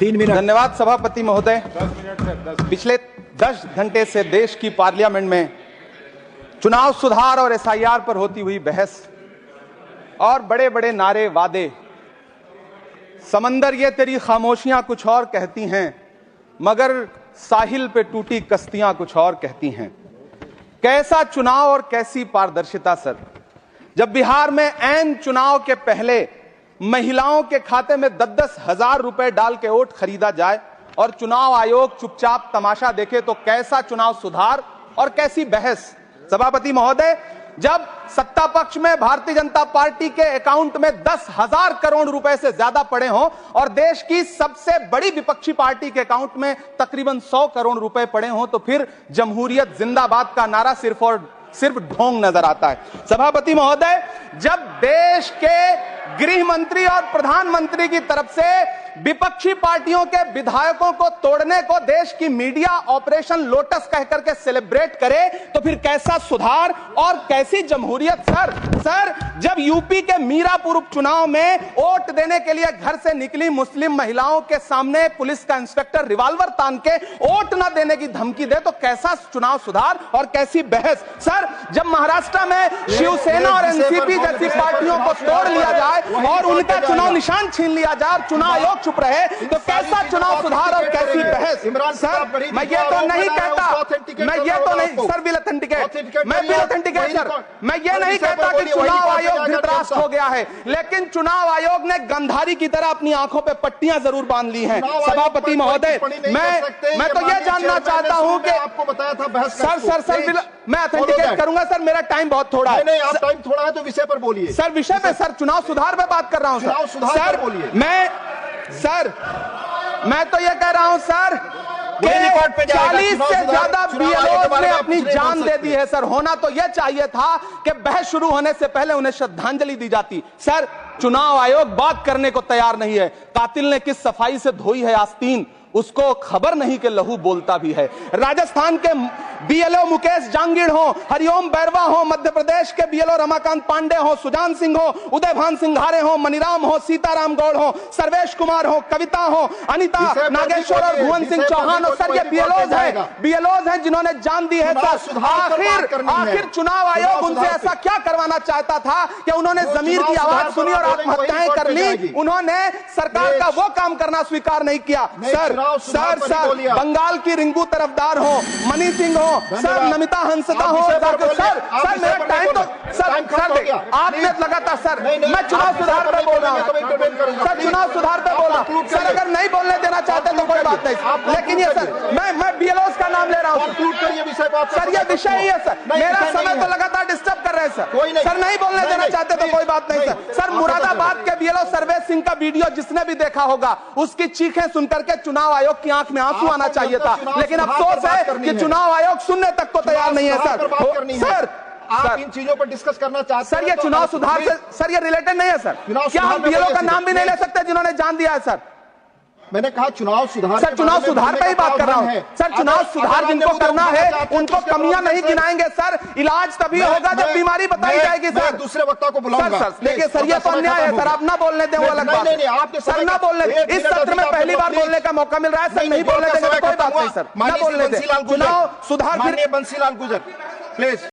3 minute. धन्यवाद सभापति महोदय। 10 मिनट सर। पिछले 10 घंटे से देश की पार्लियामेंट में चुनाव सुधार और एसआईआर पर होती हुई बहस और बड़े बड़े नारे वादे, समंदर ये तेरी खामोशियां कुछ और कहती हैं, मगर साहिल पे टूटी कश्तियां कुछ और कहती हैं। कैसा चुनाव और कैसी पारदर्शिता सर, जब बिहार में ऐन चुनाव के पहले महिलाओं के खाते में 10-10 हजार रुपए डाल के वोट खरीदा जाए और चुनाव आयोग चुपचाप तमाशा देखे, तो कैसा चुनाव सुधार और कैसी बहस। सभापति महोदय, जब सत्ता पक्ष में भारतीय जनता पार्टी के अकाउंट में 10,000 करोड़ रुपए से ज्यादा पड़े हों और देश की सबसे बड़ी विपक्षी पार्टी के अकाउंट में तकरीबन 100 करोड़ रुपए पड़े हों, तो फिर जमहूरियत जिंदाबाद का नारा सिर्फ ढोंग नजर आता है। सभापति महोदय, जब देश के गृह मंत्री और प्रधानमंत्री की तरफ से विपक्षी पार्टियों के विधायकों को तोड़ने को देश की मीडिया ऑपरेशन लोटस कह करके सेलिब्रेट करे, तो फिर कैसा सुधार और कैसी जमहूरियत सर। जब यूपी के मीरापुर उपचुनाव में वोट देने के लिए घर से निकली मुस्लिम महिलाओं के सामने पुलिस का इंस्पेक्टर रिवॉल्वर तान के वोट न देने की धमकी दे, तो कैसा चुनाव सुधार और कैसी बहस सर। जब महाराष्ट्र में शिवसेना और एनसीपी जैसी पार्टियों को तोड़ लिया जाए और उनका चुनाव निशान छीन लिया जाए और चुनाव आयोग चुप रहे, तो कैसा चुनाव सुधार और कैसी बहस सर। मैं ये तो नहीं कहता, मैं ये तो नहीं सर, विल ऑथेंटिकेट, मैं विल ऑथेंटिकेट सर, मैं ये नहीं कहता कि चुनाव आयोग धृतराष्ट्र हो गया है, लेकिन चुनाव आयोग ने गंधारी की तरह अपनी आंखों पे पट्टियां जरूर बांध ली हैं। सभापति महोदय, मैं तो ये जानना चाहता हूं कि आपको बताया था बहस सर मैं ऑथेंटिकेट करूंगा सर, मेरा टाइम बहुत थोड़ा है। नहीं, आप टाइम थोड़ा है तो विषय पर बोलिए सर। विषय पे सर, चुनाव सुधार पे बात कर रहा हूं सर। मैं तो ये कह रहा हूं सर कि 40 से ज्यादा बीएलओ ने अपनी जान दे दी है सर। होना तो यह चाहिए था कि बहस शुरू होने से पहले उन्हें श्रद्धांजलि दी जाती। सर, चुनाव आयोग बात करने को तैयार नहीं है। कातिल ने किस सफाई से धोई है आस्तीन, उसको खबर नहीं कि लहू बोलता भी है। राजस्थान के बीएलओ मुकेश जांगीड़ हो, हरिओम बैरवा हो, मध्य प्रदेश के बीएलओ रमाकांत पांडे हो, सुजान सिंह हो, उदयभान सिंघारे हो, मनीराम हो, सीताराम गौड़ हो, सर्वेश कुमार हो, कविता हो, अनिता नागेश्वर और भुवन सिंह चौहान हो, सर ये बीएलओज हैं जिन्होंने जान दी है सर। आखिर चुनाव आयोग उनसे ऐसा क्या करवाना चाहता था कि उन्होंने जमीर की आवाज सुनी और आत्महत्याएं कर ली। उन्होंने सरकार का वो काम करना स्वीकार नहीं किया सर। बंगाल की रिंकू तरफदार हो, मनी सिंह हो सर, नमिता हंसदा हो सर मेरा टाइम तो सर आपने लगातार सर, मैं चुनाव सुधार पे बोल रहा हूँ सर, चुनाव सुधार पे बोल रहा हूँ सर। अगर नहीं बोलने देना चाहते तो कोई बात नहीं, लेकिन ये सर मैं बीएलओस का नाम ले रहा हूँ सर। ये विषय ही है सर, मेरा समय तो लगातार डिस्टर्ब कर रहे हैं सर। नहीं बोलने देना चाहते तो कोई बात नहीं सर। मुरादाबाद के बीएलओ सर्वेश सिंह का वीडियो जिसने भी देखा होगा, उसकी चीखें सुनकर के चुनाव आयोग की आंख में आंसू आना चाहिए था, लेकिन अफसोस है कि चुनाव आयोग सुनने तक को तैयार नहीं है सर। आप इन चीजों पर डिस्कस करना चाहते हैं सर, ये चुनाव सुधार से सर ये रिलेटेड नहीं है सर। क्या हम बीएलओ का नाम भी नहीं ले सकते जिन्होंने जान दिया है सर? मैंने कहा चुनाव सुधार सर, चुनाव सुधार पे ही बात कर रहा हूं सर। चुनाव सुधार जिनको करना है उनको कमियां नहीं गिनाएंगे सर। इलाज तभी होगा जब बीमारी बताई जाएगी सर। दूसरे वक्ता को बुलाऊंगा सर। देखिए सर, ये तो अन्याय है सर, आप ना बोलने दें, वो अलग बात है सर। ना बोलने, इस सत्र में पहली बार बोलने का मौका मिल रहा है सर, नहीं बोलने देंगे कोई बात नहीं सर, ना बोलने दें। चुनाव सुधार, बंसीलाल गुर्जर प्लीज।